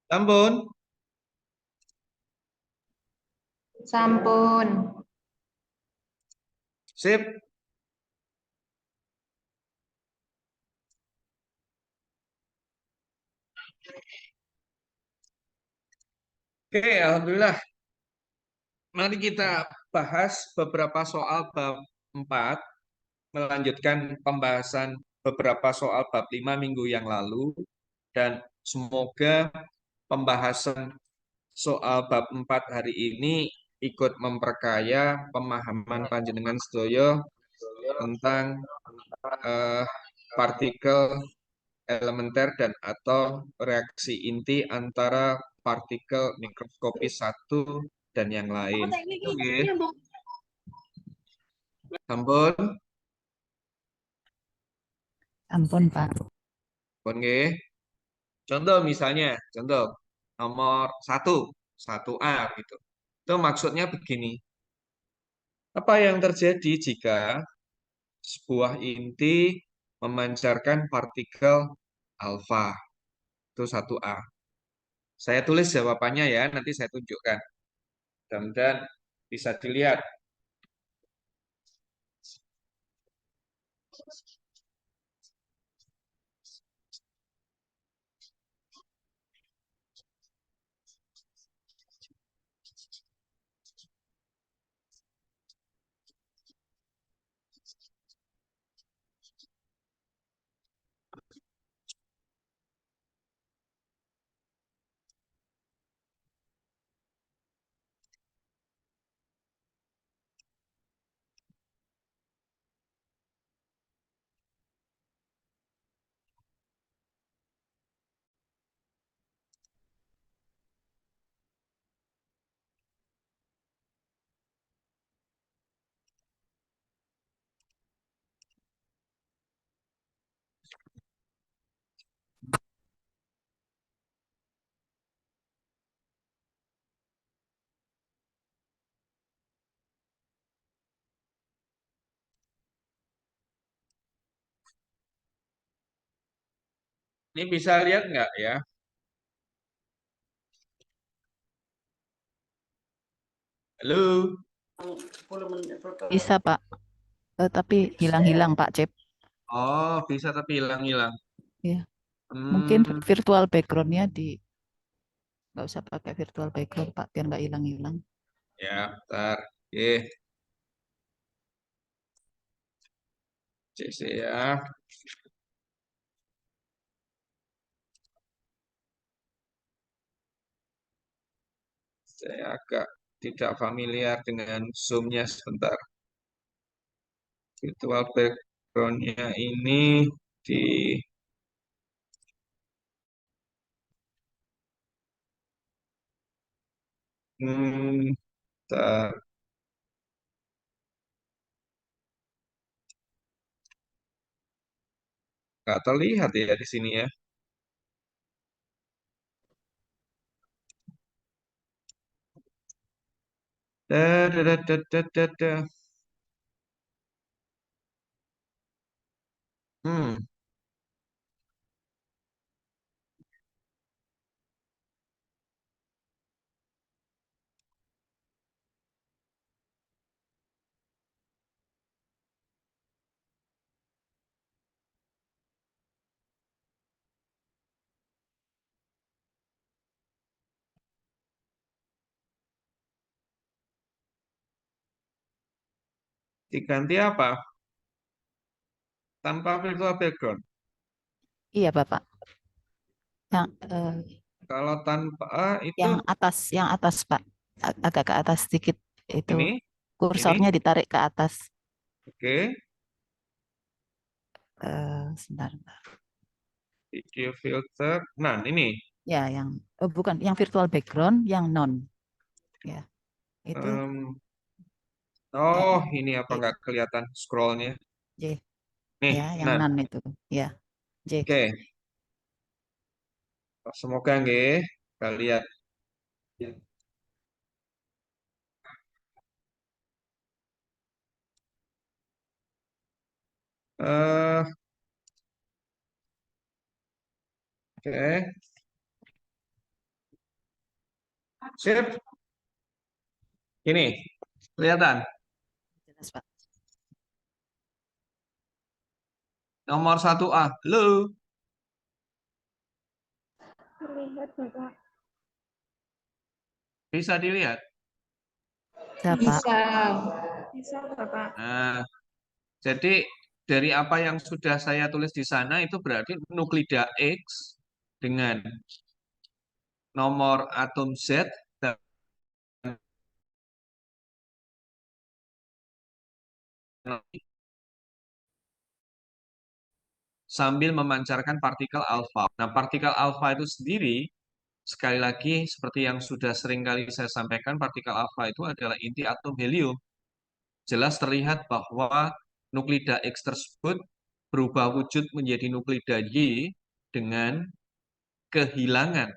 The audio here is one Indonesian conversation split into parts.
Sampun, Sampun. sip. Oke, Alhamdulillah. Mari kita bahas beberapa soal bab 4, melanjutkan pembahasan beberapa soal bab 5 minggu yang lalu, dan semoga pembahasan soal bab 4 hari ini ikut memperkaya pemahaman panjenengan sedoyo tentang eh, partikel elementer dan atau reaksi inti antara partikel mikroskopis satu dan yang lain. Oke, sampun, Ampun, Pak. oke. Contoh misalnya, contoh nomor satu A gitu. Itu maksudnya begini. Apa yang terjadi jika sebuah inti memancarkan partikel alfa? Itu satu A. Saya tulis jawabannya ya, nanti saya tunjukkan. Dan bisa dilihat. Ini bisa lihat nggak ya? Halo? Bisa, Pak. Tapi hilang-hilang, Pak Cep. Oh, bisa tapi hilang-hilang. Ya, mungkin Hmm, virtual background-nya nggak usah pakai virtual background, Pak, biar nggak hilang-hilang. ya, bentar. Oke, CC ya. Saya agak tidak familiar dengan Zoom-nya sebentar. Virtual background-nya ini di hmm, bentar. Nggak terlihat ya di sini ya. Da, da, da, da, da, da, da. Hmm, diganti apa? Tanpa virtual background. Iya, Bapak. Yang Kalau tanpa itu yang atas, Pak. Agak ke atas sedikit itu ini, kursornya ditarik ke atas. oke. Sebentar, Pak. Video filter. Nah, ini. Ya, bukan yang virtual background, yang non. Ya, itu Em, ya, oh, ini apa I- nggak kelihatan scrollnya? J, Nih, ya, yang nah, non itu. Ya, J. oke. Semoga nggih, kita lihat. Eh, oke. Sip. Ini, kelihatan. Jelas, Pak. Nomor 1A. Halo. Terlihat, Bapak. Bisa dilihat. Bisa, Pak. Bisa. Bisa, Bapak. Nah, jadi dari apa yang sudah saya tulis di sana itu berarti nuklida X dengan nomor atom Z dan sambil memancarkan partikel alfa. Nah, partikel alfa itu sendiri, sekali lagi, seperti yang sudah sering kali saya sampaikan, partikel alfa itu adalah inti atom helium. Jelas terlihat bahwa nuklida X tersebut berubah wujud menjadi nuklida Y dengan kehilangan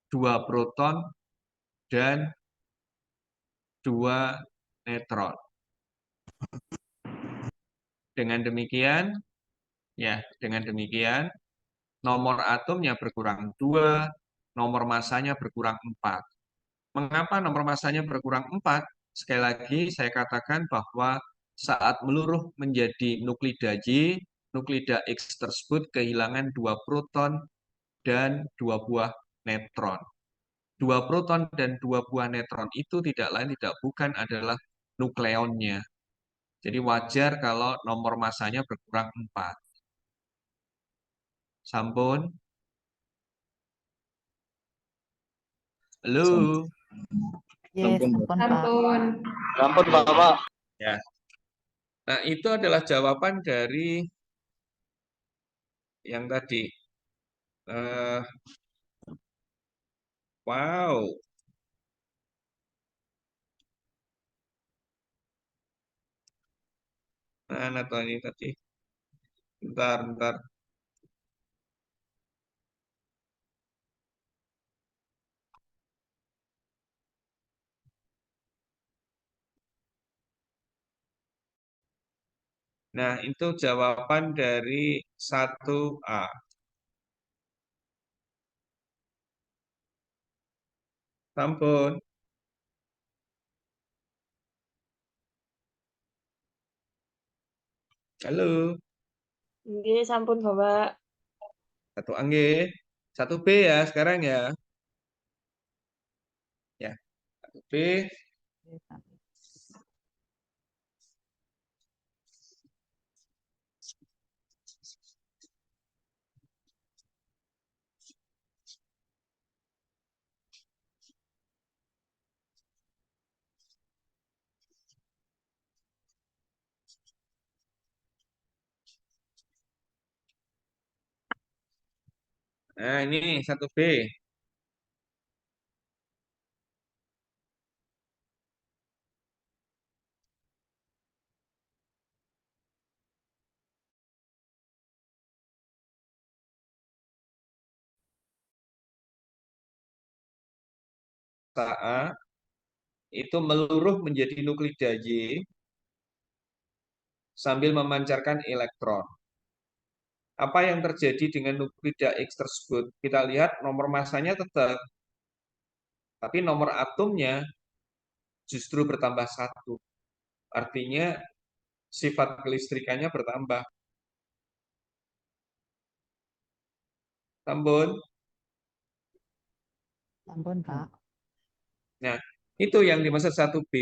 2 proton dan 2 neutron. Dengan demikian, nomor atomnya berkurang 2, nomor massanya berkurang 4. Mengapa nomor massanya berkurang 4? Sekali lagi saya katakan bahwa saat meluruh menjadi nuklida Y, nuklida X tersebut kehilangan 2 proton dan 2 buah neutron. 2 proton dan 2 buah neutron itu tidak lain tidak bukan adalah nukleonnya. Jadi wajar kalau nomor massanya berkurang 4. Sampun? Halo? Yes, sampun, Pak. Sampun. Sampun Bapak. Ya. Nah, itu adalah jawaban dari yang tadi. Eh, wow. Mana tuh ini tadi? Bentar. Nah, itu jawaban dari 1A. Sampun. Halo. Nggih, sampun Bapak. 1A nggih. 1B ya sekarang ya. Ya, 1B. Nah, ini 1B. A itu meluruh menjadi nuklida Y sambil memancarkan elektron. Apa yang terjadi dengan nuklida X tersebut? Kita lihat nomor massanya tetap, tapi nomor atomnya justru bertambah 1. Artinya sifat kelistrikannya bertambah. Sampun. Sampun, Pak. Nah, itu yang dimaksud 1B.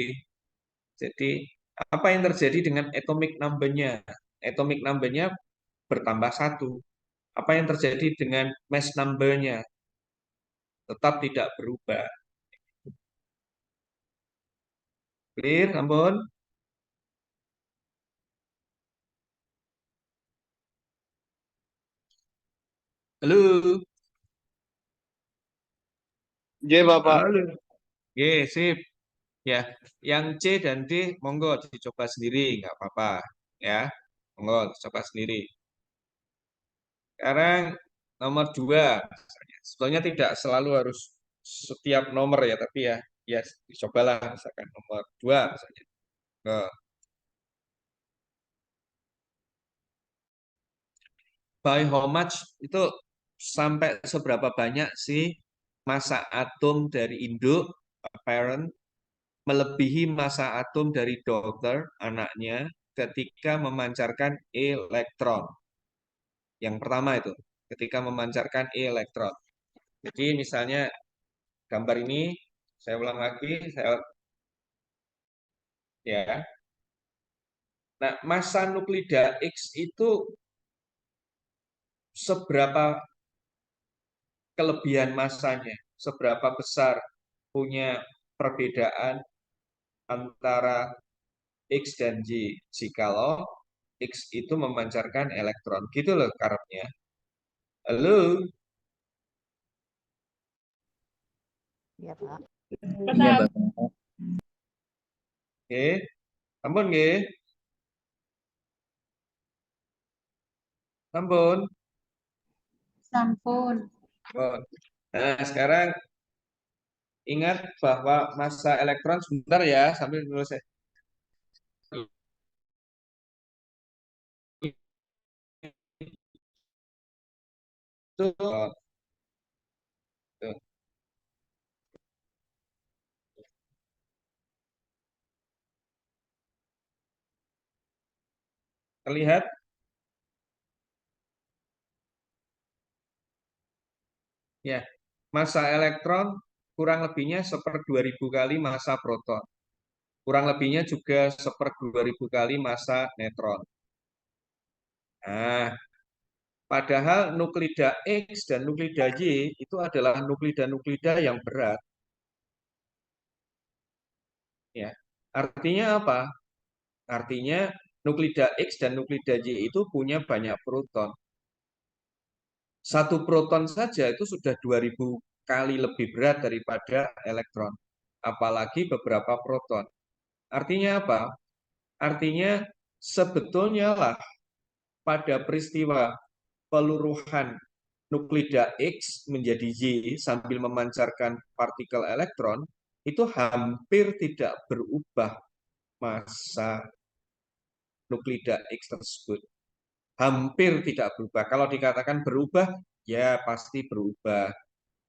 Jadi, apa yang terjadi dengan atomic number-nya? Atomic number-nya bertambah 1. Apa yang terjadi dengan mass number-nya? Tetap tidak berubah. Clear, sampun? Halo? Nggih Bapak. Halo? Oke, sip. Ya, yang C dan D monggo dicoba sendiri, nggak apa-apa. Ya, monggo coba sendiri. Sekarang nomor 2. Sebetulnya tidak selalu harus setiap nomor ya, tapi ya dicobalah misalkan nomor 2 misalnya. Nah, by how much itu sampai seberapa banyak sih massa atom dari induk, parent, melebihi massa atom dari daughter, anaknya, ketika memancarkan elektron. Yang pertama itu, ketika memancarkan elektron. Jadi misalnya gambar ini, saya ulang lagi, ya. Nah, massa nuklida X itu seberapa kelebihan massanya, seberapa besar punya perbedaan antara X dan Y. Jikalau X itu memancarkan elektron. Gitu loh karepnya. Halo? Iya, Pak. Iya, Tetap. Bapak. Oke. Ampun, nggih. Ampun. Sampun. Oh. Nah, sekarang ingat bahwa massa elektron, sebentar ya, sambil nulis itu. Tuh. Terlihat? Ya. Massa elektron kurang lebihnya 1/2000 kali massa proton. Kurang lebihnya juga 1/2000 kali massa neutron. Nah, padahal nuklida X dan nuklida Y itu adalah nuklida-nuklida yang berat. Ya. Artinya apa? Artinya nuklida X dan nuklida Y itu punya banyak proton. Satu proton saja itu sudah 2000 kali lebih berat daripada elektron. Apalagi beberapa proton. Artinya apa? Artinya sebetulnya lah pada peristiwa peluruhan nuklida X menjadi Y sambil memancarkan partikel elektron, itu hampir tidak berubah massa nuklida X tersebut. Hampir tidak berubah. Kalau dikatakan berubah, ya pasti berubah.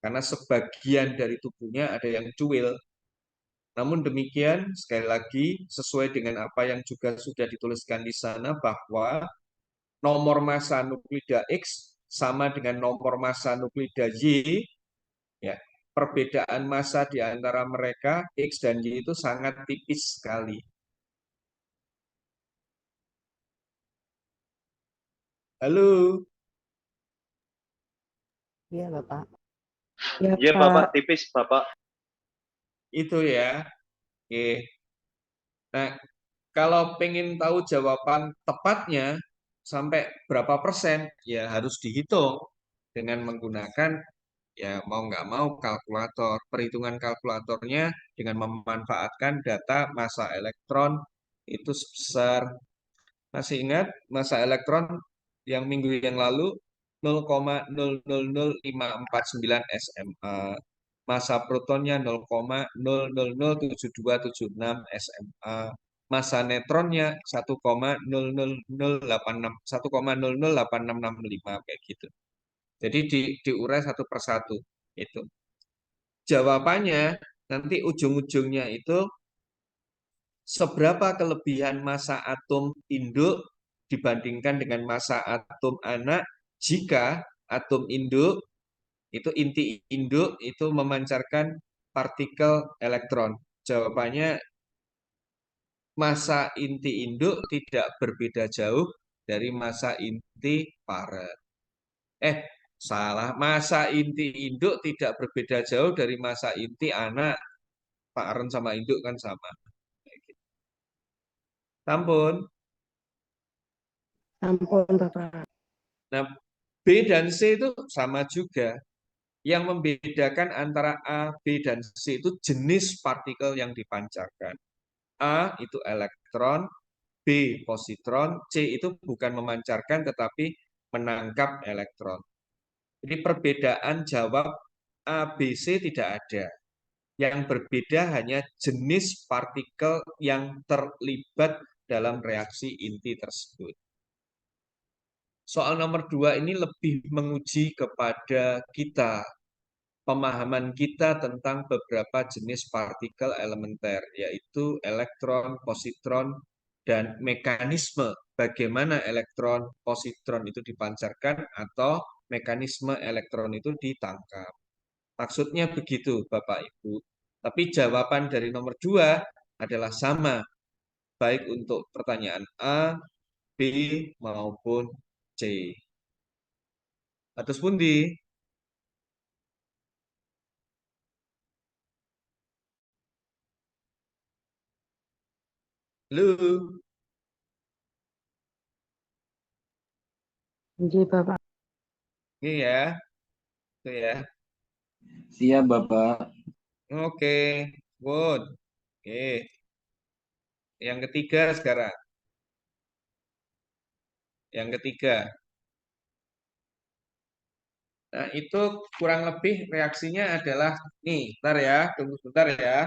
Karena sebagian dari tubuhnya ada yang cuil. Namun demikian, sekali lagi, sesuai dengan apa yang juga sudah dituliskan di sana, bahwa nomor massa nuklida X sama dengan nomor massa nuklida Y, ya, perbedaan massa di antara mereka X dan Y itu sangat tipis sekali. Halo, Iya, Bapak. Iya, Bapak. Tipis, Bapak. itu ya. Oke. Nah, kalau pengen tahu jawaban tepatnya sampai berapa persen, ya harus dihitung dengan menggunakan, ya mau nggak mau, kalkulator. Perhitungan kalkulatornya dengan memanfaatkan data massa elektron itu sebesar, masih ingat massa elektron yang minggu yang lalu 0,000549 SMA. Massa protonnya 0,000726 SMA. Massa neutronnya 1,000865 kayak gitu. Jadi diurai satu persatu itu. Jawabannya nanti ujung-ujungnya itu seberapa kelebihan massa atom induk dibandingkan dengan massa atom anak jika atom induk itu, inti induk itu memancarkan partikel elektron. Jawabannya massa inti induk tidak berbeda jauh dari massa inti parent. Salah. Massa inti induk tidak berbeda jauh dari massa inti anak. Parent sama induk kan sama. Sampun. Sampun, Bapak. Nah, B dan C itu sama juga. Yang membedakan antara A, B, dan C itu jenis partikel yang dipancarkan. A itu elektron, B positron, C itu bukan memancarkan tetapi menangkap elektron. Jadi perbedaan jawab A, B, C tidak ada. Yang berbeda hanya jenis partikel yang terlibat dalam reaksi inti tersebut. Soal nomor 2 ini lebih menguji kepada kita pemahaman kita tentang beberapa jenis partikel elementer, yaitu elektron, positron, dan mekanisme bagaimana elektron, positron itu dipancarkan atau mekanisme elektron itu ditangkap. Maksudnya begitu, Bapak Ibu. Tapi jawaban dari nomor 2 adalah sama, baik untuk pertanyaan A, B, maupun C. Atus pundi? Halo? Nggih, Bapak. Ini ya, itu ya. Siap, Bapak. Oke, good. Oke. Yang ketiga sekarang. Yang ketiga. Nah, itu kurang lebih reaksinya adalah nih, bentar ya, tunggu sebentar ya.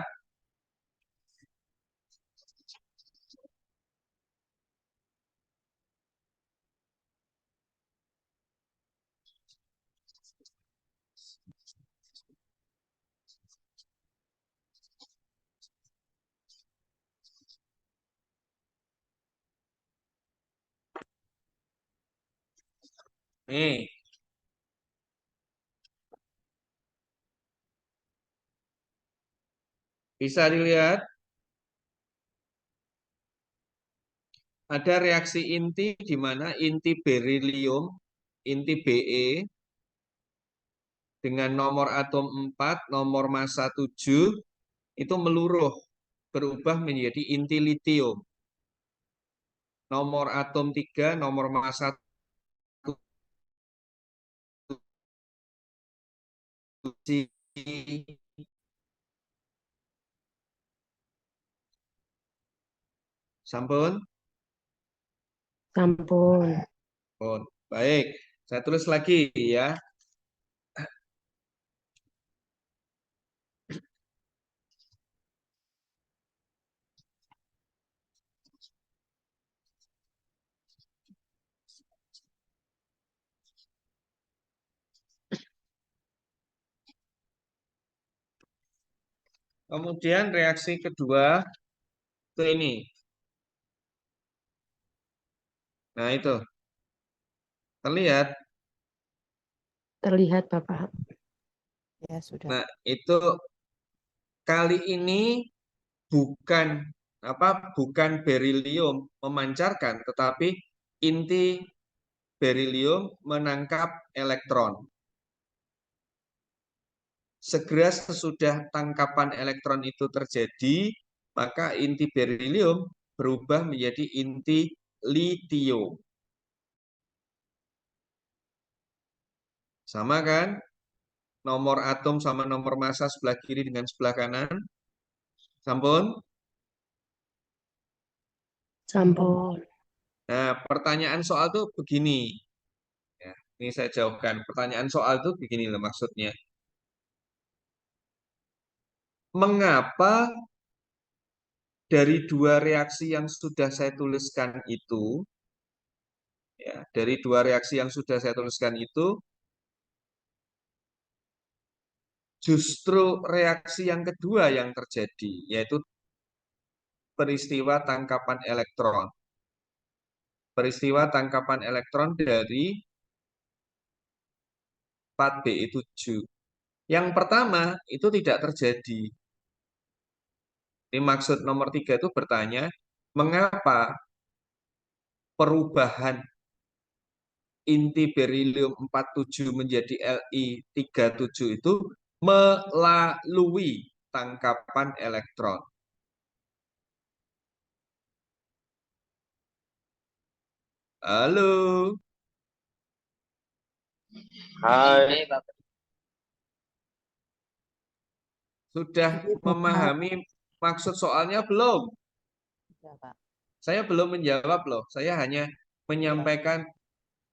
Nih, bisa dilihat ada reaksi inti di mana inti berilium, inti Be dengan nomor atom 4, nomor massa 7 itu meluruh berubah menjadi inti litium. Nomor atom 3, nomor massa 7. Sampun? Sampun. Oh, baik, saya tulis lagi ya. Kemudian reaksi kedua itu ini. Nah, itu. Terlihat. Terlihat, Bapak. Ya, sudah. Nah, itu kali ini bukan berilium memancarkan, tetapi inti berilium menangkap elektron. Segera sesudah tangkapan elektron itu terjadi, maka inti berilium berubah menjadi inti litium. Sama kan? Nomor atom sama nomor massa sebelah kiri dengan sebelah kanan. Sampun? Sampun. Nah, pertanyaan soal itu begini. Ya, ini saya jawabkan. Pertanyaan soal itu begini loh maksudnya. Mengapa dari dua reaksi yang sudah saya tuliskan itu, ya, dari dua reaksi yang sudah saya tuliskan itu, justru reaksi yang kedua yang terjadi, yaitu peristiwa tangkapan elektron. Peristiwa tangkapan elektron dari 4Be7. Yang pertama itu tidak terjadi. Ini maksud nomor 3 itu bertanya, mengapa perubahan inti berilium 47 menjadi Li37 itu melalui tangkapan elektron. Halo, Hai. sudah memahami maksud soalnya belum? Sudah, Pak. Saya belum menjawab loh, saya hanya menyampaikan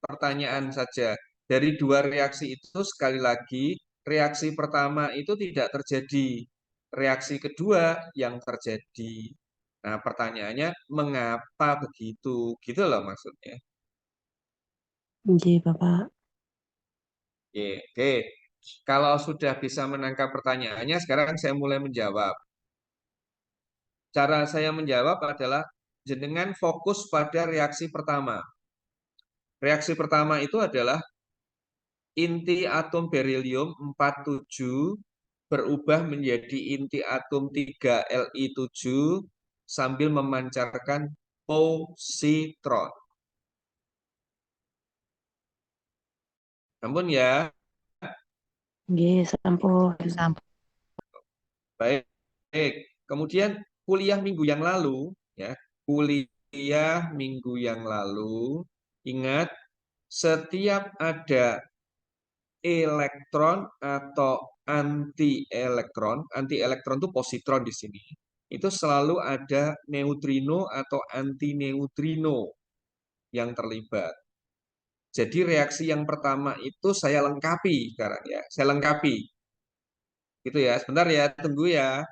pertanyaan saja. Dari dua reaksi itu sekali lagi, reaksi pertama itu tidak terjadi. Reaksi kedua yang terjadi. Nah, pertanyaannya mengapa begitu? Gitu loh maksudnya. Nggih, Bapak. Oke, oke. Kalau sudah bisa menangkap pertanyaannya, sekarang saya mulai menjawab. Cara saya menjawab adalah jenengan fokus pada reaksi pertama. Reaksi pertama itu adalah inti atom berilium 47 berubah menjadi inti atom 3Li7 sambil memancarkan positron. Namun ya, Nggih, sampun. Sampun. baik. Baik. Kemudian kuliah minggu yang lalu, ya, kuliah minggu yang lalu, ingat setiap ada elektron atau anti elektron itu positron di sini. Itu selalu ada neutrino atau antineutrino yang terlibat. Jadi reaksi yang pertama itu saya lengkapi sekarang ya, saya lengkapi. Gitu ya, sebentar ya, tunggu ya.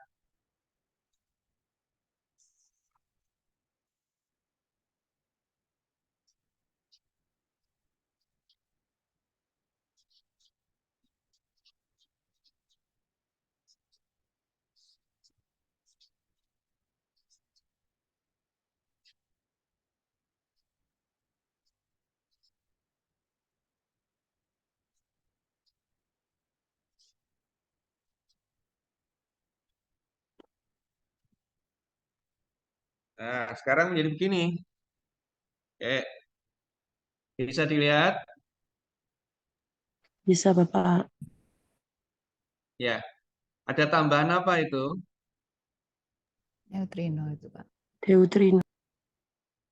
Nah, sekarang menjadi begini. Bisa dilihat Bisa, Bapak. ya. Ada tambahan apa itu? Neutrino itu, Pak. Deuterin.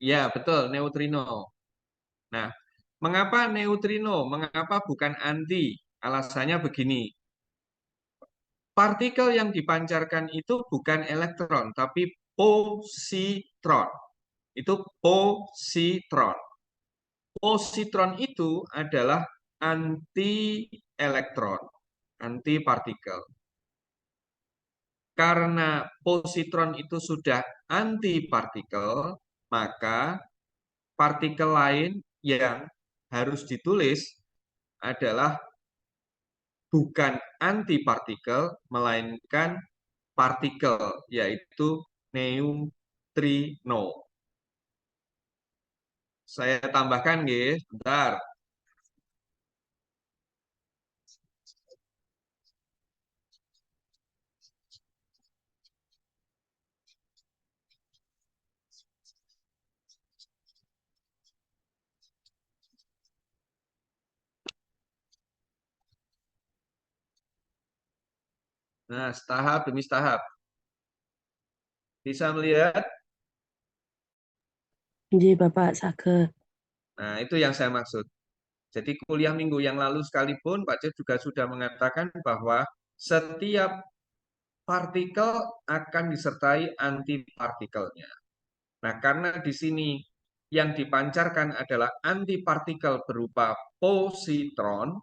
Ya, betul, neutrino. Nah, mengapa neutrino? Mengapa bukan anti? Alasannya begini. Partikel yang dipancarkan itu bukan elektron, tapi positron. Itu positron. Positron itu adalah anti elektron, anti partikel. Karena positron itu sudah anti partikel, maka partikel lain yang harus ditulis adalah bukan antipartikel, melainkan partikel, yaitu neutrino. Saya tambahkan, guys, bentar. Nah, setahap demi setahap. Bisa melihat? Nggih, Bapak, saged. Nah, itu yang saya maksud. Jadi kuliah minggu yang lalu sekalipun, Pak Cep juga sudah mengatakan bahwa setiap partikel akan disertai antipartikelnya. Nah, karena di sini yang dipancarkan adalah antipartikel berupa positron,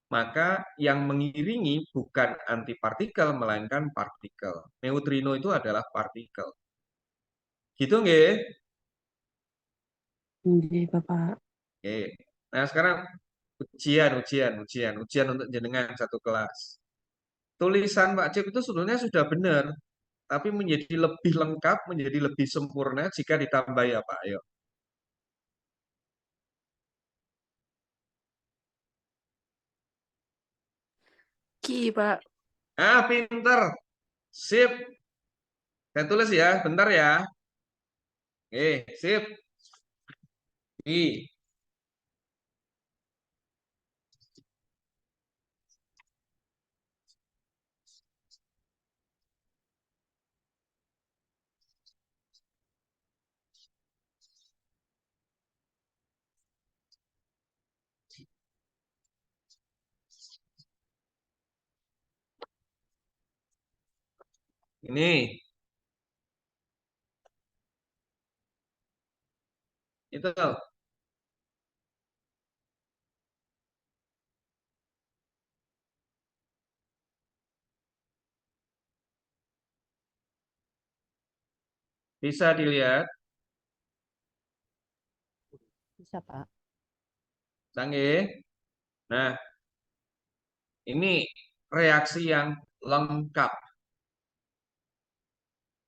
maka yang mengiringi bukan antipartikel, melainkan partikel. Neutrino itu adalah partikel. Gitu nggih? Nggih, Bapak. Oke. Nah, sekarang ujian untuk jenengan satu kelas. Tulisan Pak Cip itu sebenarnya sudah benar, tapi menjadi lebih lengkap, menjadi lebih sempurna jika ditambahi apa? Ayo. Ki, Pak. Ah, pinter. Sip. Saya tulis ya, bentar ya. Sip. I. Ini. Itu. Bisa dilihat. Bisa, Pak. Canggih. Nah, Ini reaksi yang lengkap.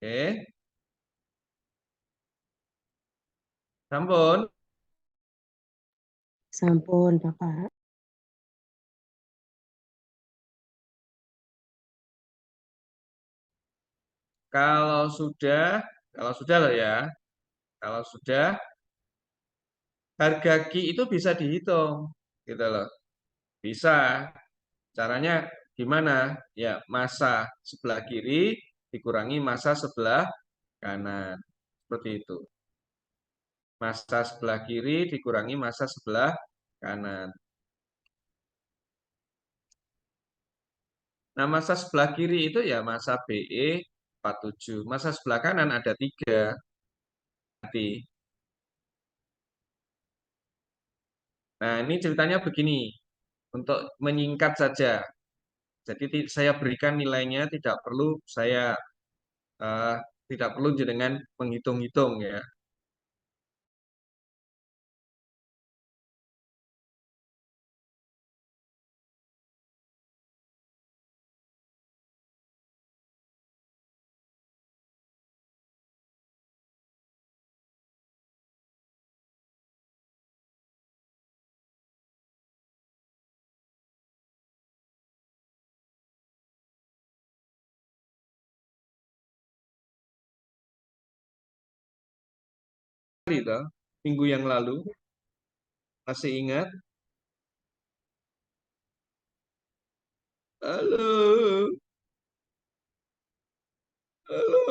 Oke, sampun. Sampun, Bapak. Kalau sudah loh ya, kalau sudah harga Ki itu bisa dihitung, gitu loh. Bisa. Caranya gimana? Ya, massa sebelah kiri dikurangi massa sebelah kanan. Seperti itu. Massa sebelah kiri dikurangi massa sebelah kanan. Nah, massa sebelah kiri itu ya massa BE 47. Massa sebelah kanan ada 3. Berarti. Nah, ini ceritanya begini. Untuk menyingkat saja. Jadi saya berikan nilainya saya eh, tidak perlu dengan menghitung-hitung ya. Itu minggu yang lalu masih ingat? Halo, halo.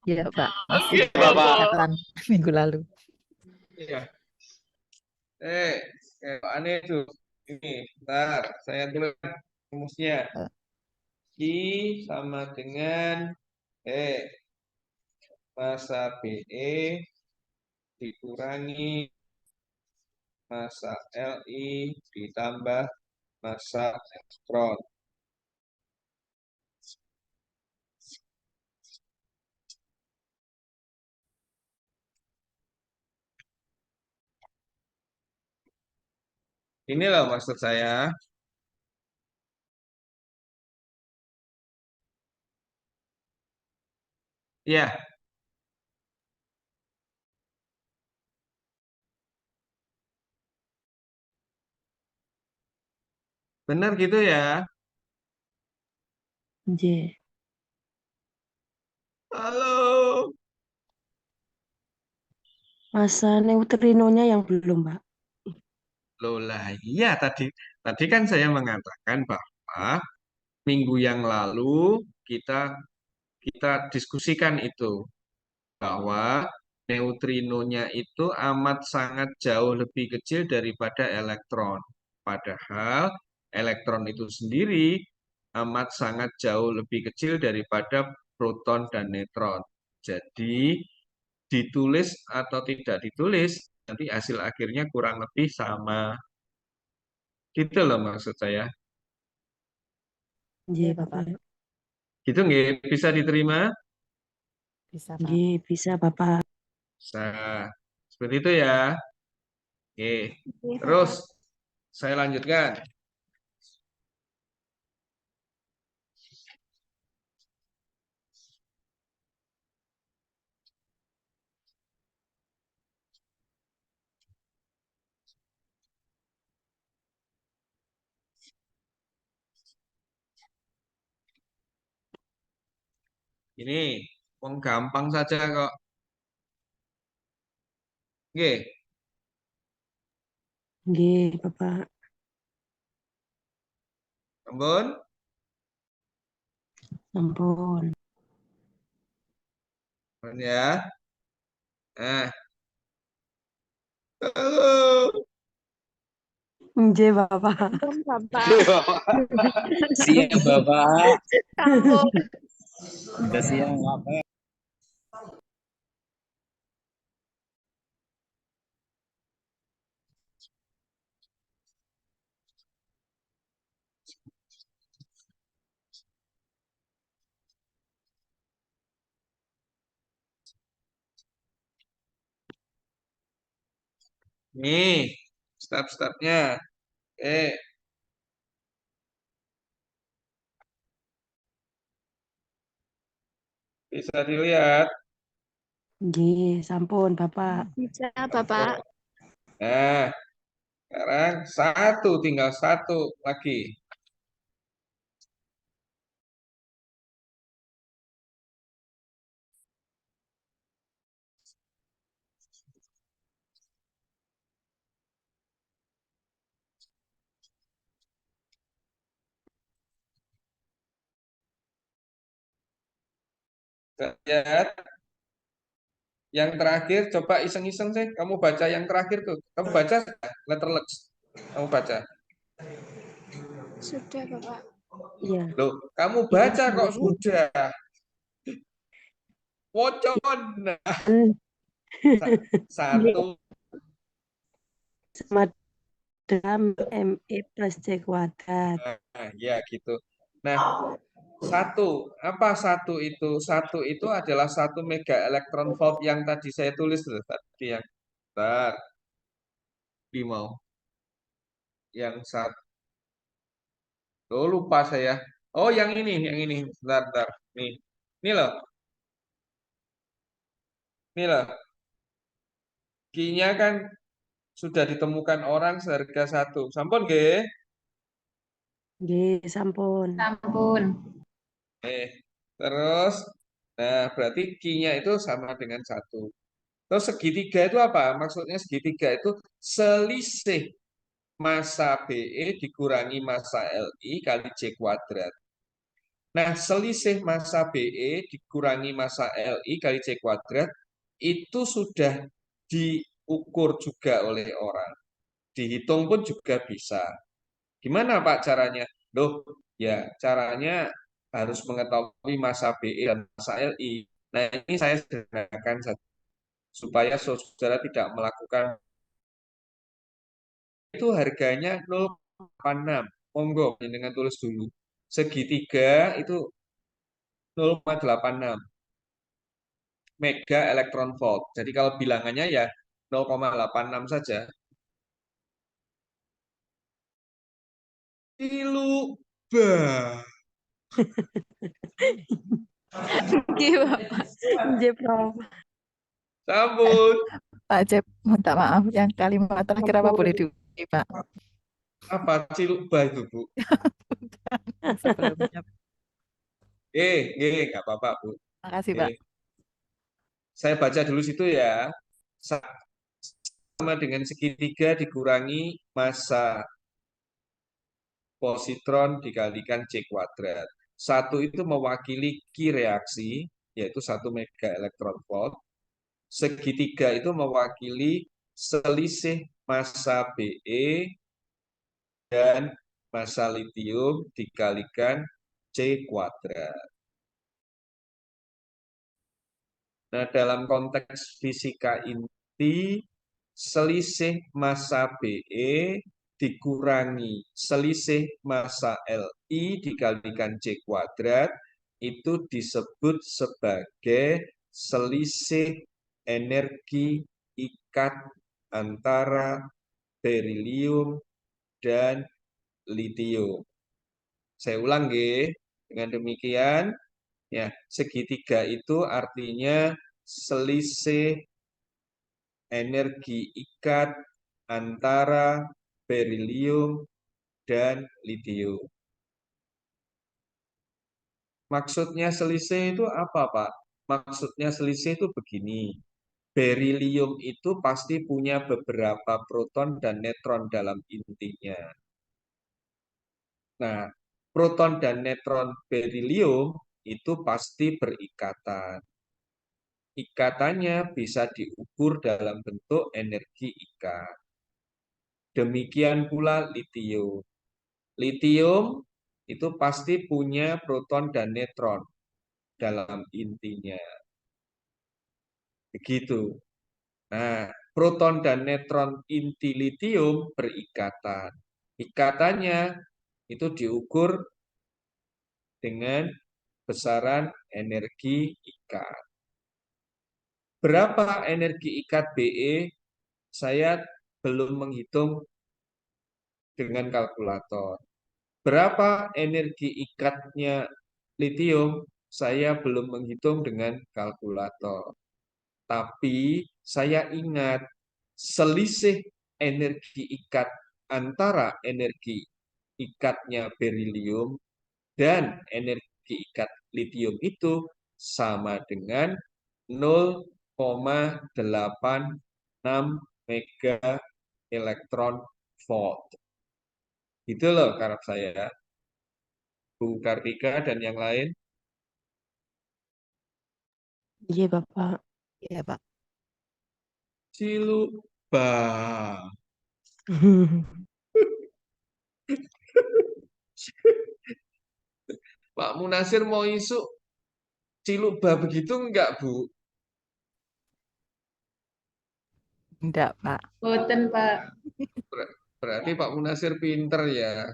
Ya, Pak. Masih Oke, Bapak. kelihatan minggu lalu. Iya. Eh, aneh itu. Ini, bentar, saya tulis rumusnya. Eh, I sama dengan massa BE dikurangi massa Li ditambah massa elektron. Ini loh maksud saya. Ya, benar gitu ya. J. Halo. Masa neutrinonya yang belum, Pak. Loh lah, iya tadi kan saya mengatakan bahwa minggu yang lalu kita kita diskusikan itu bahwa neutrinonya itu amat sangat jauh lebih kecil daripada elektron. Padahal elektron itu sendiri amat sangat jauh lebih kecil daripada proton dan neutron. Jadi ditulis atau tidak ditulis nanti hasil akhirnya kurang lebih sama. Gitu loh maksud saya. J, Bapak. Gitu nggak bisa diterima? Bisa, J, Pak. bisa, Bapak. Bisa. Seperti itu ya. Oke. Terus saya lanjutkan. Ini wong gampang saja kok. Oke, G, Bapak. ampun. Ampun. Ampun ya. Nah, halo. J, Bapak. Bapak. Siap Bapak. Kamu. Udah siap Bapak. Nih, step-stepnya. Eh, Bisa dilihat. Nggih, sampun Bapak. Bisa, Bapak. Nah, sekarang tinggal satu lagi. Kita lihat. Yang terakhir, coba iseng-iseng sih. Kamu baca yang terakhir tuh. Kamu baca letter Lux. Kamu baca. Sudah, Bapak. Iya. Loh, kamu Iya, baca kok Bu. sudah. Wocon. Nah, satu. Sama dalam ME plus C kuadrat. Nah, ya gitu. Nah, satu. Apa satu itu? Satu itu adalah 1 mega elektron volt yang tadi saya tulis loh. Tadi yang bentar. Di mau. Yang satu. Oh, lupa saya. Oh, yang ini. Bentar, bentar. Nih. Ini loh. Ini loh. Q-nya kan sudah ditemukan orang seharga 1. Sampun nggih? Nggih, sampun. Ampun. Terus, nah berarti Q-nya itu sama dengan 1. Terus segitiga itu apa? Maksudnya segitiga itu selisih massa BE dikurangi massa LI kali C kuadrat. Nah, selisih massa BE dikurangi massa LI kali C kuadrat itu sudah diukur juga oleh orang. Dihitung pun juga bisa. Gimana Pak caranya? Loh, ya caranya harus mengetahui massa BE dan massa LI. Nah, ini saya sederhanakan saja supaya saudara tidak melakukan itu harganya 0,86. Monggo dengan tulis dulu. Segitiga itu 0,86 mega elektron volt. Jadi kalau bilangannya ya 0,86 saja. Kilu bah. Oke, Bapak. Nggih, Prof. Sambut. Pak Cep, minta maaf yang kalimat terakhir apa boleh diulangi, Pak? Apa ciluk bah itu, Bu? Sebelumnya. Nggak apa-apa, Bu. Makasih, Pak. Saya baca dulu situ ya. Sama dengan segitiga dikurangi massa positron dikalikan C kuadrat. 1 itu mewakili Q reaksi, yaitu 1 mega elektron volt. Segitiga itu mewakili selisih massa BE dan massa litium dikalikan C kuadrat. Nah, dalam konteks fisika inti, selisih massa BE dikurangi selisih massa LI dikalikan C kuadrat itu disebut sebagai selisih energi ikat antara berilium dan litium. Saya ulang, nggih. Dengan demikian, ya, segitiga itu artinya selisih energi ikat antara berilium dan litium. Maksudnya selisih itu apa, Pak? Maksudnya selisih itu begini. Berilium itu pasti punya beberapa proton dan neutron dalam intinya. Nah, proton dan neutron berilium itu pasti berikatan. Ikatannya bisa diukur dalam bentuk energi ikat. Demikian pula litium. Litium itu pasti punya proton dan neutron dalam intinya. Begitu. Nah, proton dan neutron inti litium berikatan. Ikatannya itu diukur dengan besaran energi ikat. Berapa energi ikat BE? Saya belum menghitung dengan kalkulator. Berapa energi ikatnya litium? saya belum menghitung dengan kalkulator. Tapi saya ingat selisih energi ikat antara energi ikatnya berilium dan energi ikat litium itu sama dengan 0,86 mega elektron volt. Itu loh karep saya, Bu Kartika dan yang lain. Iya, Bapak. Iya, Pak. Ciluba. Pak Munasir mau isu Ciluba begitu enggak, Bu? Enggak, Pak. Boten, Pak. Berarti Pak Munasir pinter ya.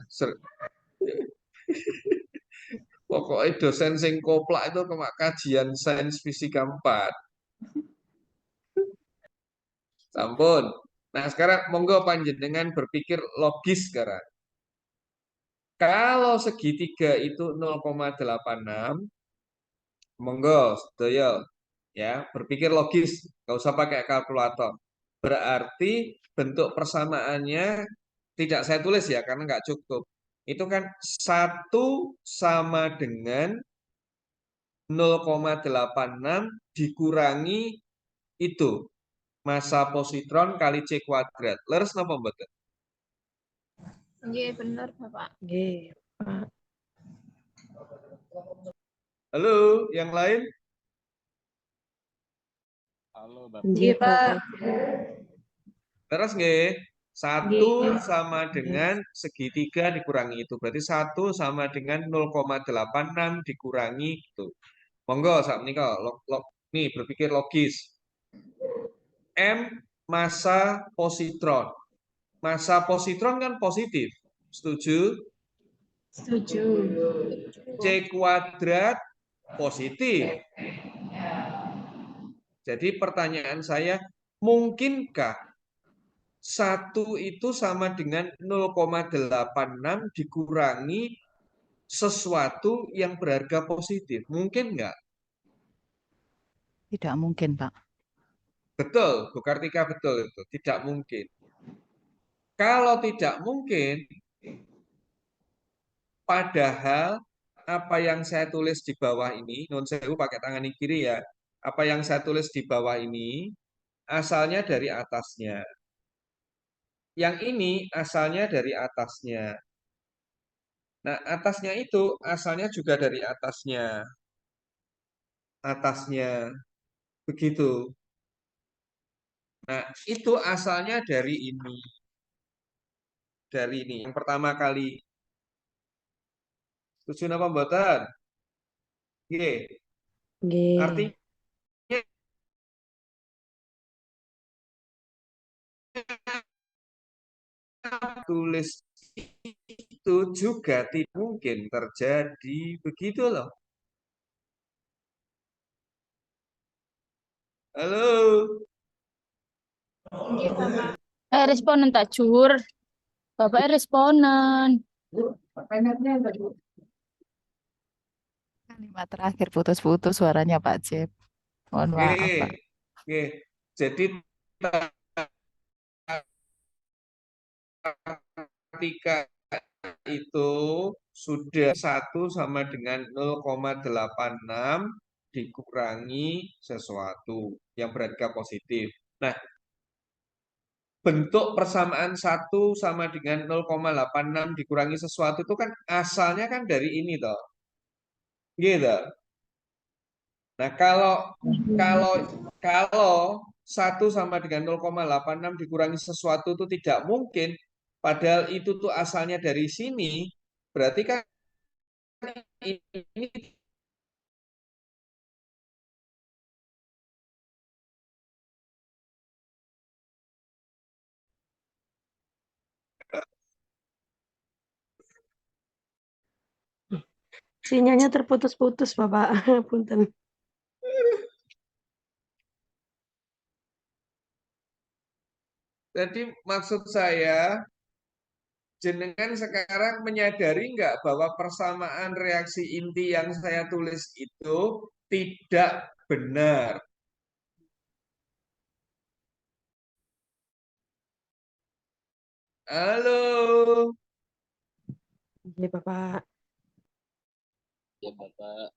Pokoknya dosen sing koplak itu cuma kajian sains fisika 4. Sampun. Nah, sekarang monggo panjenengan berpikir logis sekarang. Kalau segitiga itu 0,86, monggo sedaya ya, berpikir logis, nggak usah pakai kalkulator. Berarti bentuk persamaannya tidak saya tulis ya, karena nggak cukup. Itu kan 1 sama dengan 0,86 dikurangi itu massa positron kali C kuadrat. Leres napa mboten? Nggih, bener, Bapak. Oke, Pak. Halo, yang lain? Halo, Bapak. Iya, Nggih, Pak. Pak. Leres nggih? 1 Nggih. sama dengan segitiga dikurangi itu. Berarti 1 sama dengan 0,86 dikurangi itu. Monggo sak menika nih berpikir logis. M massa positron. Massa positron kan positif. Setuju? Setuju. C kuadrat positif. Jadi pertanyaan saya, mungkinkah 1 itu sama dengan 0,86 dikurangi sesuatu yang berharga positif? Mungkin nggak? Tidak mungkin, Pak. Betul, Bu Kartika betul itu. Tidak mungkin. Kalau tidak mungkin, padahal apa yang saya tulis di bawah ini, non sewu pakai tangan kiri ya, apa yang saya tulis di bawah ini asalnya dari atasnya. Yang ini asalnya dari atasnya. Nah, atasnya itu asalnya juga dari atasnya. Atasnya. Begitu. Nah, itu asalnya dari ini. Dari ini. Yang pertama kali. Setuju apa mboten? Nggih. Oke. Artinya tulis itu juga tidak mungkin terjadi. Begitu loh. Halo. Nggih, Bapak. Responden tak jur. Bapak responden. Kalimat terakhir putus-putus suaranya Pak Cep. Mohon maaf, Nggih. Pak. Nggih. Jadi ketika itu sudah 1 sama dengan 0,86 dikurangi sesuatu yang berharga positif. Nah, bentuk persamaan 1 sama dengan 0,86 dikurangi sesuatu itu kan asalnya kan dari ini toh. Gitu. Nah, kalau kalau 1 sama dengan 0,86 dikurangi sesuatu itu tidak mungkin, padahal itu tuh asalnya dari sini, berarti kan ini Sinyalnya terputus-putus, Bapak. Punten. jadi maksud saya, jenengan sekarang menyadari nggak bahwa persamaan reaksi inti yang saya tulis itu tidak benar? Halo, Iya, Bapak. Ya, Bapak.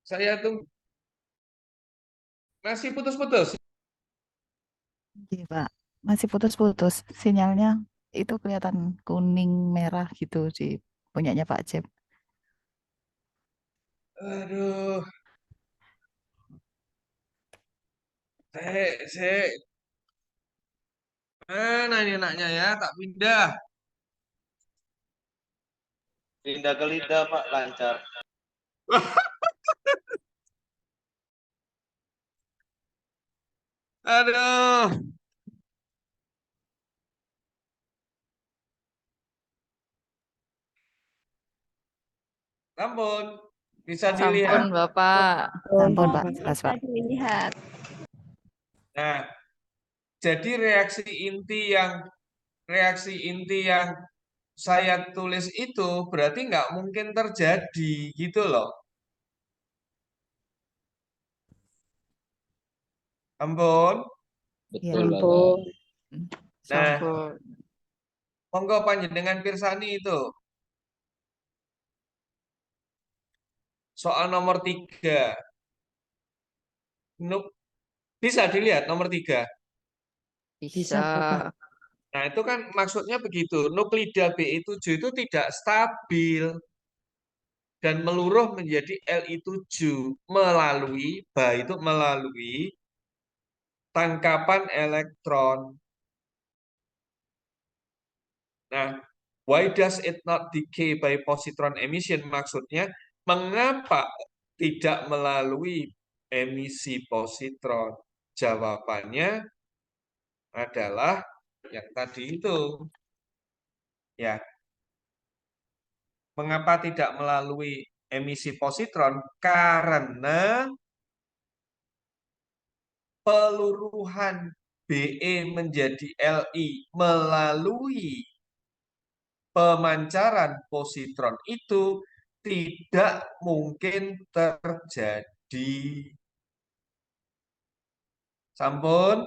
saya tuh masih putus-putus. Iya, Pak. Masih putus-putus. Sinyalnya itu kelihatan kuning merah gitu di punyanya Pak Cep. Aduh, saya mana ini enaknya ya, tak pindah. Pindah ke lidah, Pak, lancar. Aduh, ampun, bisa Sampun, dilihat. Bapak. Ampun, Pak. Bapak. Jelas, Bisa Pak. dilihat. Nah, jadi reaksi inti yang saya tulis itu berarti nggak mungkin terjadi gitu loh. Ampun. Iya. Betul, Bapak. Ampun. Nah, Sampun. monggo panjenengan pirsani itu. Soal nomor 3. Bisa dilihat nomor 3. Bisa, Bapak. Nah, itu kan maksudnya begitu. Nuklida Bi7 itu tidak stabil dan meluruh menjadi Li7 melalui tangkapan elektron. Nah, why does it not decay by positron emission? Maksudnya, mengapa tidak melalui emisi positron? Jawabannya adalah yang tadi itu. Ya, mengapa tidak melalui emisi positron? Karena peluruhan Be menjadi Li melalui pemancaran positron itu tidak mungkin terjadi. Sampun?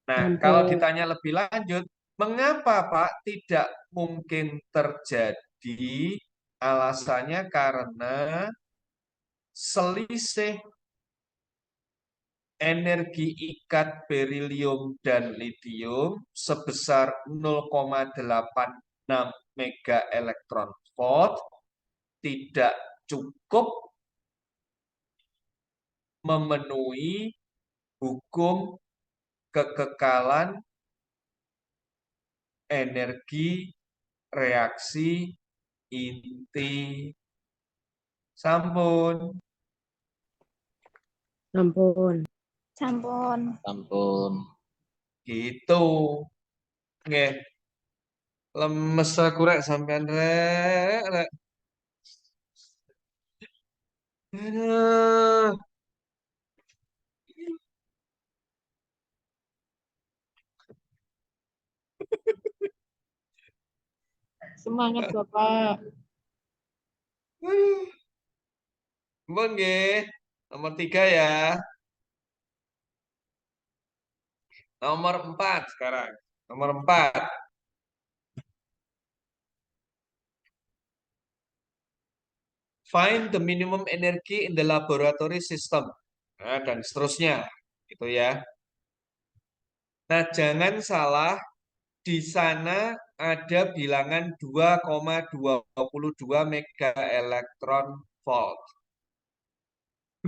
Nah, kalau Ampun. ditanya lebih lanjut, mengapa Pak tidak mungkin terjadi? Alasannya karena selisih energi ikat berilium dan litium sebesar 0,86 mega elektron volt tidak cukup memenuhi hukum kekekalan energi reaksi inti. Sampun. Ampun. Sampun. Ampun. Gitu. Nggih. Lemes aku rek sampean rek. Aduh. Semangat Bapak. Mbon nggih. Nomor 3 ya. Nomor 4 sekarang. Nomor 4. Find the minimum energy in the laboratory system. Nah, dan seterusnya. Gitu ya. Nah, jangan salah. Di sana ada bilangan 2,22 mega elektron volt.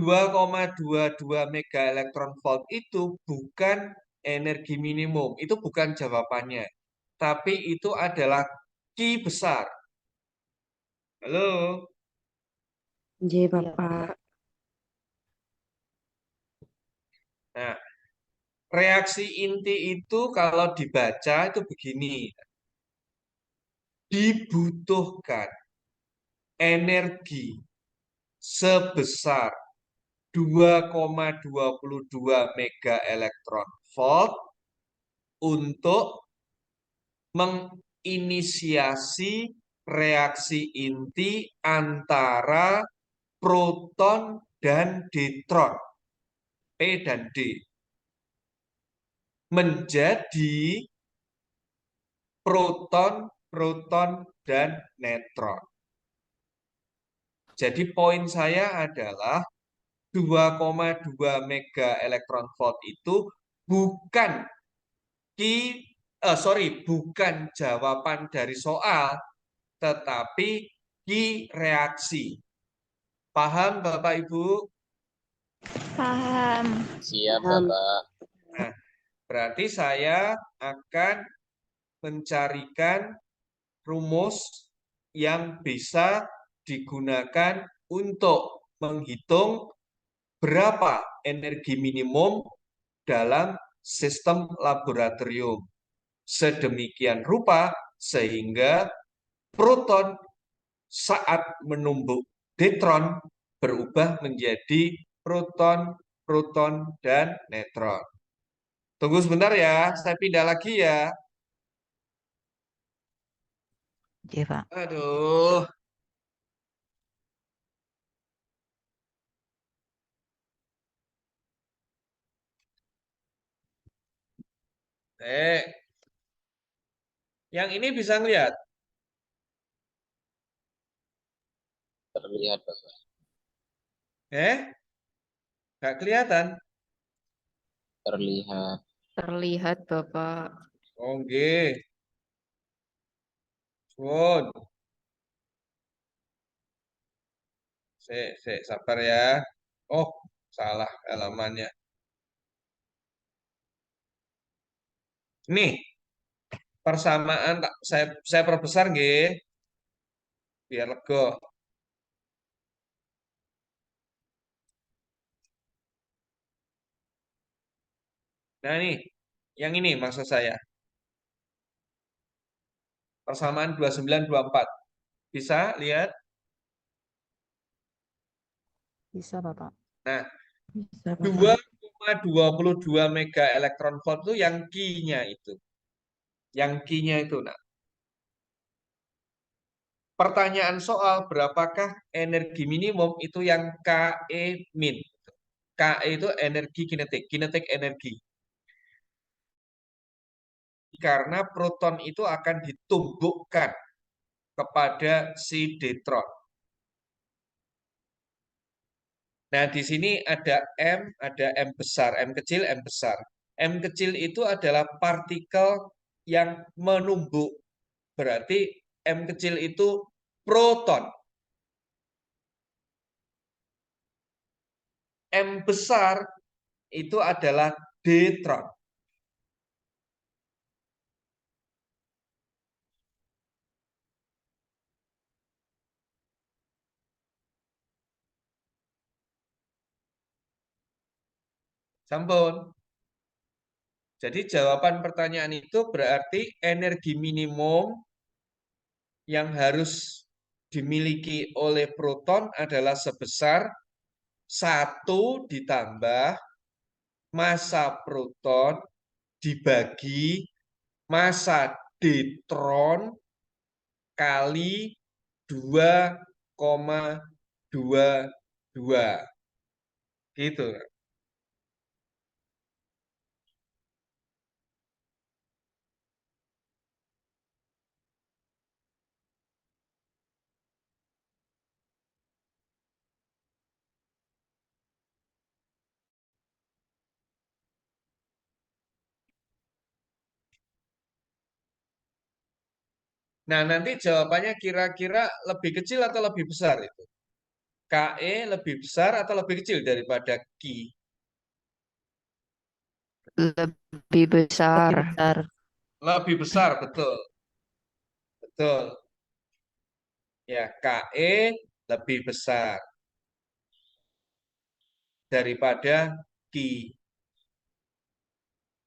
2,22 mega elektron volt itu bukan energi minimum, itu bukan jawabannya. Tapi itu adalah Q besar. Halo? Iya, Bapak. Nah, reaksi inti itu kalau dibaca itu begini. dibutuhkan energi sebesar 2,22 mega elektron volt untuk menginisiasi reaksi inti antara proton dan deuteron, P dan D, menjadi proton, proton, dan neutron. Jadi poin saya adalah 2,2 mega elektron volt itu bukan bukan jawaban dari soal, tetapi reaksi. Paham Bapak Ibu? Paham. Siap, Paham. Bapak. Nah, berarti saya akan mencarikan rumus yang bisa digunakan untuk menghitung berapa energi minimum dalam sistem laboratorium. Sedemikian rupa sehingga proton saat menumbuk deuteron berubah menjadi proton, proton, dan neutron. Tunggu sebentar ya, saya pindah lagi ya. Iya, Pak. Aduh. Yang ini bisa ngeliat? Terlihat, Bapak. Nggak kelihatan? Terlihat. Terlihat, Bapak. Oke. Sun. Sabar ya. Oh, salah halamannya. Nih, persamaan saya perbesar nggih. Biar lega. Nah, nih. Yang ini maksud saya. Persamaan 2924. Bisa lihat? Bisa, Bapak. Nah, Bisa, Bapak. 2,22 mega elektron volt itu yang Q-nya itu. Yang Q-nya itu, nah. Pertanyaan soal berapakah energi minimum itu yang KE min. KE itu energi kinetik, kinetik energi. Karena proton itu akan ditumbukkan kepada si deuteron. Nah, di sini ada M besar, M kecil, M besar. M kecil itu adalah partikel yang menumbuk. Berarti M kecil itu proton. M besar itu adalah deuteron. Sampun. Jadi jawaban pertanyaan itu berarti energi minimum yang harus dimiliki oleh proton adalah sebesar 1 ditambah massa proton dibagi massa deuteron kali 2,22. Gitu. Nah, nanti jawabannya kira-kira lebih kecil atau lebih besar itu? KE lebih besar atau lebih kecil daripada Q? Lebih besar. Lebih besar. Lebih besar, betul. Betul. Ya, KE lebih besar daripada Q.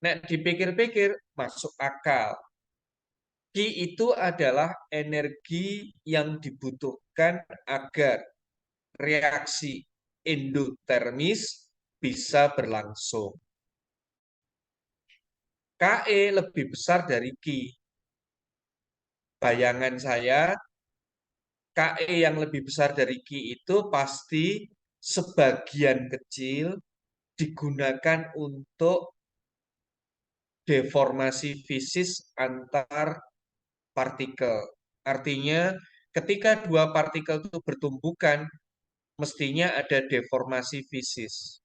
Nah, dipikir-pikir masuk akal. Ki itu adalah energi yang dibutuhkan agar reaksi endotermis bisa berlangsung. Ke lebih besar dari Ki. Bayangan saya, Ke yang lebih besar dari Ki itu pasti sebagian kecil digunakan untuk deformasi fisis antar partikel. Artinya, ketika dua partikel itu bertumbukan, mestinya ada deformasi fisis.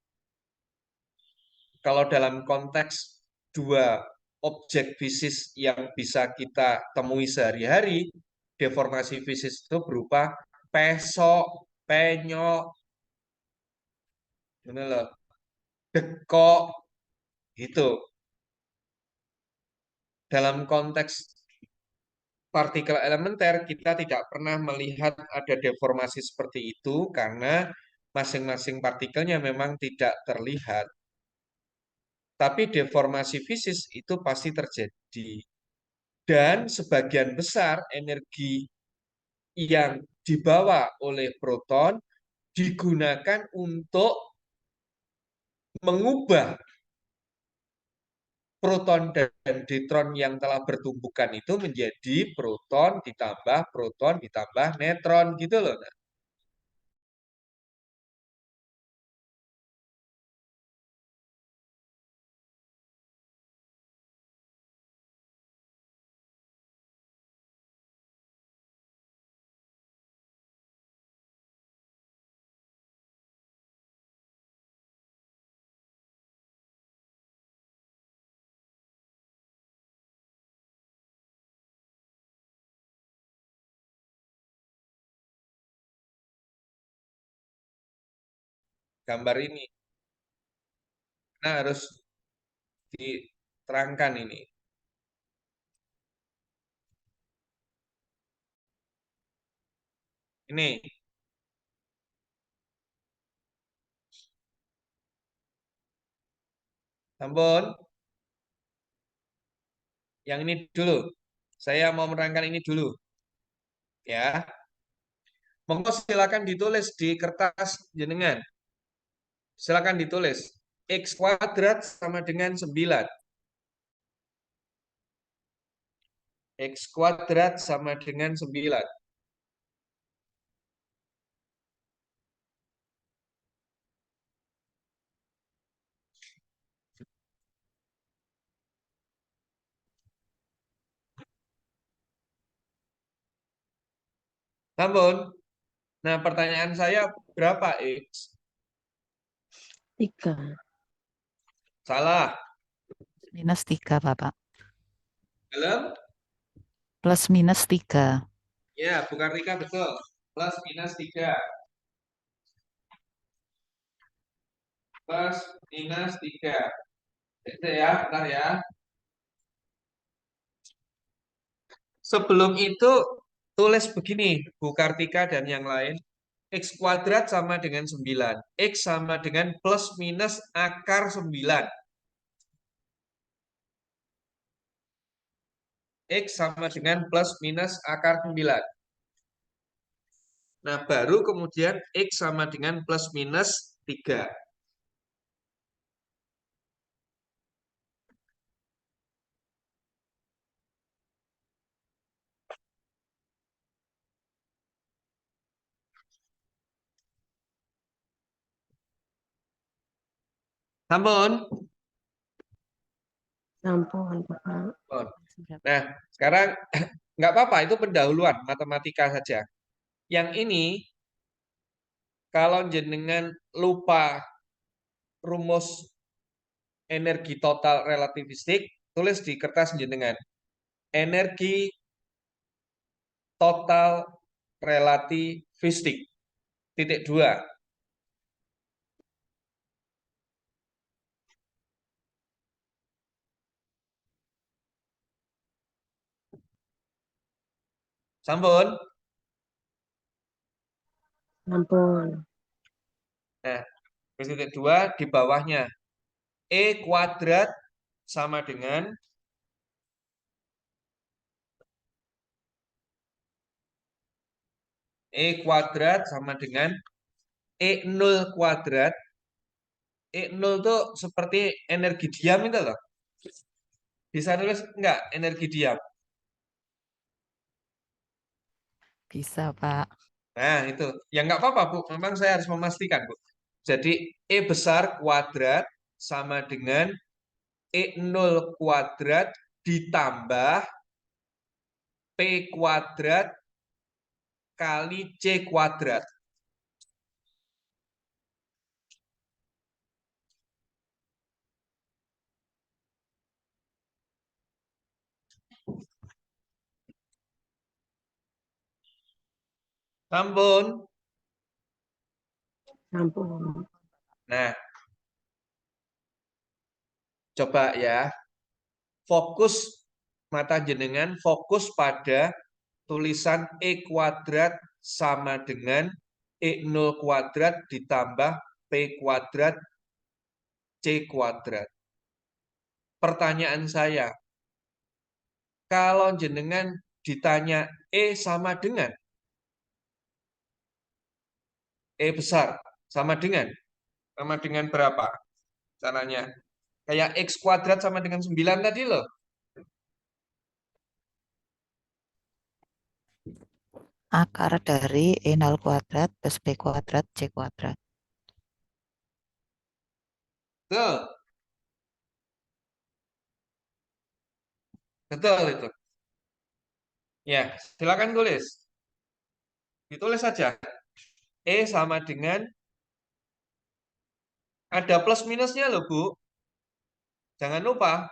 Kalau dalam konteks dua objek fisis yang bisa kita temui sehari-hari, deformasi fisis itu berupa pesok, penyok, dekok, gitu. Dalam konteks partikel elementer, kita tidak pernah melihat ada deformasi seperti itu karena masing-masing partikelnya memang tidak terlihat. Tapi deformasi fisis itu pasti terjadi. Dan sebagian besar energi yang dibawa oleh proton digunakan untuk mengubah proton dan deuteron yang telah bertumbukan itu menjadi proton ditambah neutron gitu loh. Nah, gambar ini harus diterangkan ini. Ini sampun. Yang ini dulu. Saya mau menerangkan ini dulu. Ya. Monggo silakan ditulis di kertas jenengan. Silakan ditulis. X kuadrat sama dengan 9. X kuadrat sama dengan 9. Sampun. Nah, pertanyaan saya berapa X? 3. Salah. -3, Bapak. Dalam? +-3. Ya, bukan Rika betul. Plus minus 3. Plus minus 3. Itu ya, bentar ya. Sebelum itu, tulis begini, Bu Kartika dan yang lain. X kuadrat sama dengan 9. X sama dengan plus minus akar 9. X sama dengan plus minus akar 9. Nah, baru kemudian X sama dengan plus minus 3. Sampun? Sampun, Bapak. Nah, sekarang nggak apa-apa, itu pendahuluan matematika saja. Yang ini, kalau jenengan lupa rumus energi total relativistik, tulis di kertas jenengan. Energi total relativistik. Titik 2. Sampun? Sampun. Nah, titik 2 di bawahnya. E kuadrat sama dengan E kuadrat sama dengan E0 kuadrat. E0 itu seperti energi diam itu loh. Bisa nulis enggak energi diam? Bisa, Pak. Nah, itu. Ya nggak apa-apa, Bu. Memang saya harus memastikan, Bu. Jadi, E besar kuadrat sama dengan E0 kuadrat ditambah P kuadrat kali C kuadrat. Sampun. Sampun. Nah, coba ya. Fokus mata jenengan fokus pada tulisan E kuadrat sama dengan E0 kuadrat ditambah P kuadrat C kuadrat. Pertanyaan saya, kalau jenengan ditanya E E besar sama dengan berapa? Caranya kayak X kuadrat sama dengan 9 tadi loh. Akar dari E0 kuadrat plus B kuadrat C kuadrat. Betul. Betul itu. Ya, silakan tulis. Ditulis saja. E sama dengan ada plus minusnya loh, Bu. Jangan lupa.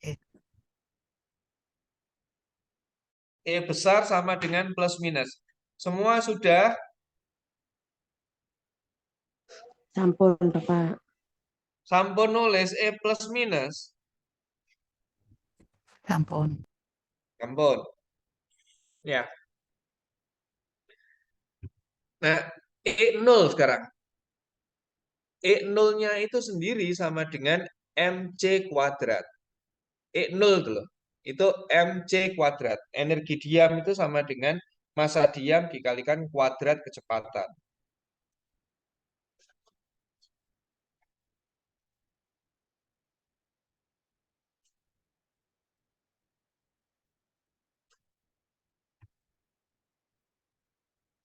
Eh, E besar sama dengan plus minus. Semua sudah Sampun, Bapak. sampun nulis E plus minus. Sampun. Sampun. Ya. Nah, E0 sekarang. E0-nya itu sendiri sama dengan MC kuadrat. E0 itu loh. Itu MC kuadrat. Energi diam itu sama dengan massa diam dikalikan kuadrat kecepatan.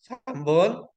Sampun.